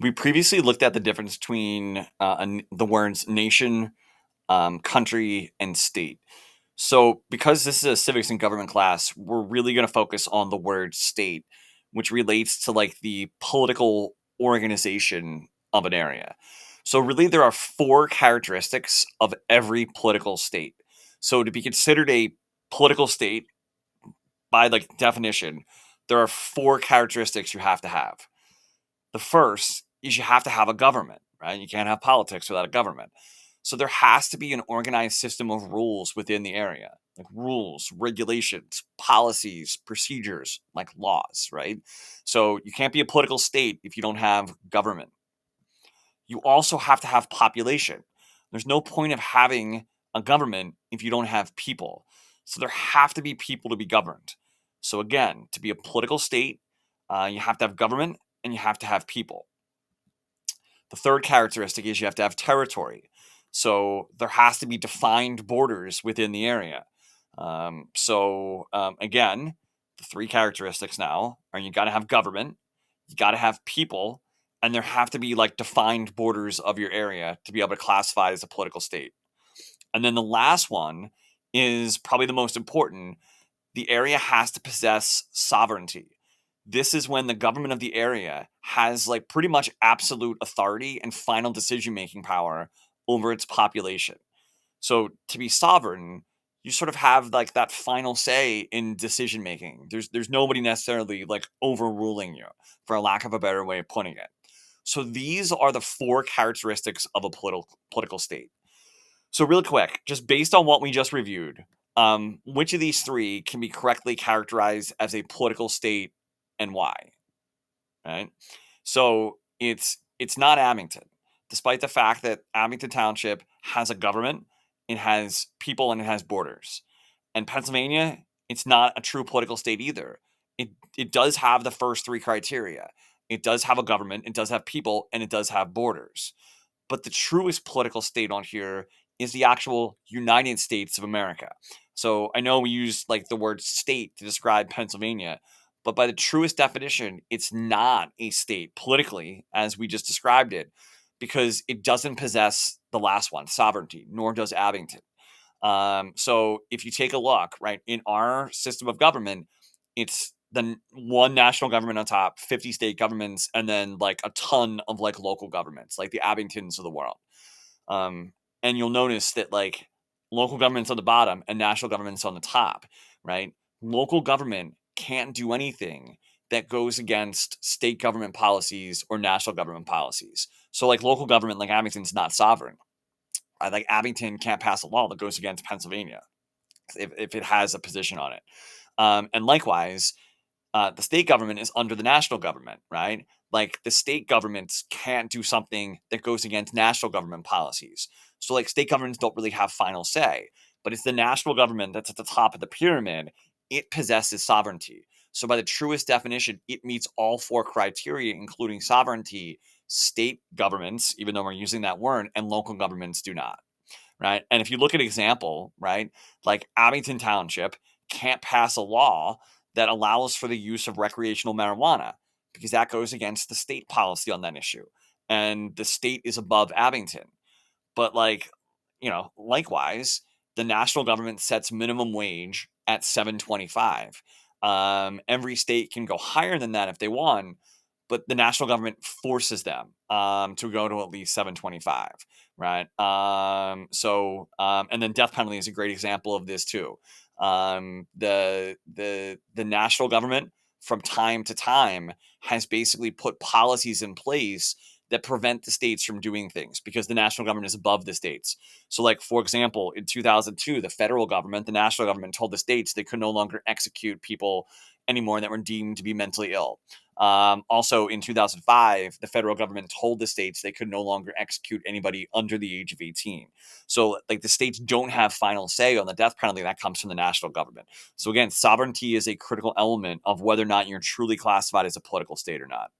We previously looked at the difference between the words nation, country, and state. So, because this is a civics and government class, we're really going to focus on the word state, which relates to like the political organization of an area. So, really, there are four characteristics of every political state. So, to be considered a political state, by like definition, there are four characteristics you have to have. The first is you have to have a government, right? You can't have politics without a government. So there has to be an organized system of rules within the area, like rules, regulations, policies, procedures, like laws, right? So you can't be a political state if you don't have government. You also have to have population. There's no point of having a government if you don't have people. So there have to be people to be governed. So again, to be a political state, you have to have government and you have to have people. The third characteristic is you have to have territory. So there has to be defined borders within the area. Again, the three characteristics now are you got to have government, you got to have people, and there have to be like defined borders of your area to be able to classify as a political state. And then the last one is probably the most important. The area has to possess sovereignty. This is when the government of the area has like pretty much absolute authority and final decision making power over its population. So to be sovereign, you sort of have like that final say in decision making. There's nobody necessarily like overruling you, for a lack of a better way of putting it. So these are the four characteristics of a political state. So real quick, just based on what we just reviewed, which of these three can be correctly characterized as a political state and why? Right. So it's not Abington, despite the fact that Abington Township has a government, it has people, and it has borders. And Pennsylvania, it's not a true political state either. It does have the first three criteria. It does have a government, it does have people, and it does have borders. But the truest political state on here is the actual United States of America. So I know we use like the word state to describe Pennsylvania, but by the truest definition, it's not a state politically as we just described it, because it doesn't possess the last one, sovereignty, nor does Abington. So if you take a look, right, in our system of government, it's the one national government on top, 50 state governments, and then like a ton of like local governments, like the Abingtons of the world. And you'll notice that like local government's on the bottom and national government's on the top, right? Local government can't do anything that goes against state government policies or national government policies. So like local government, like Abington's not sovereign. Like Abington can't pass a law that goes against Pennsylvania if it has a position on it. And likewise, the state government is under the national government, right? Like the state governments can't do something that goes against national government policies. So like state governments don't really have final say, but it's the national government that's at the top of the pyramid. It possesses sovereignty. So by the truest definition, it meets all four criteria, including sovereignty. State governments, even though we're using that word, and local governments do not, right? And if you look at example, right, like Abington Township can't pass a law that allows for the use of recreational marijuana because that goes against the state policy on that issue. And the state is above Abington. But like, likewise, the national government sets minimum wage at 7.25. Every state can go higher than that if they want, but the national government forces them to go to at least 7.25, right? And then death penalty is a great example of this too. The national government from time to time has basically put policies in place that prevent the states from doing things because the national government is above the states. So like, for example, in 2002, the federal government, the national government told the states they could no longer execute people anymore that were deemed to be mentally ill. Also in 2005, the federal government told the states they could no longer execute anybody under the age of 18. So like the states don't have final say on the death penalty. That comes from the national government. So again, sovereignty is a critical element of whether or not you're truly classified as a political state or not.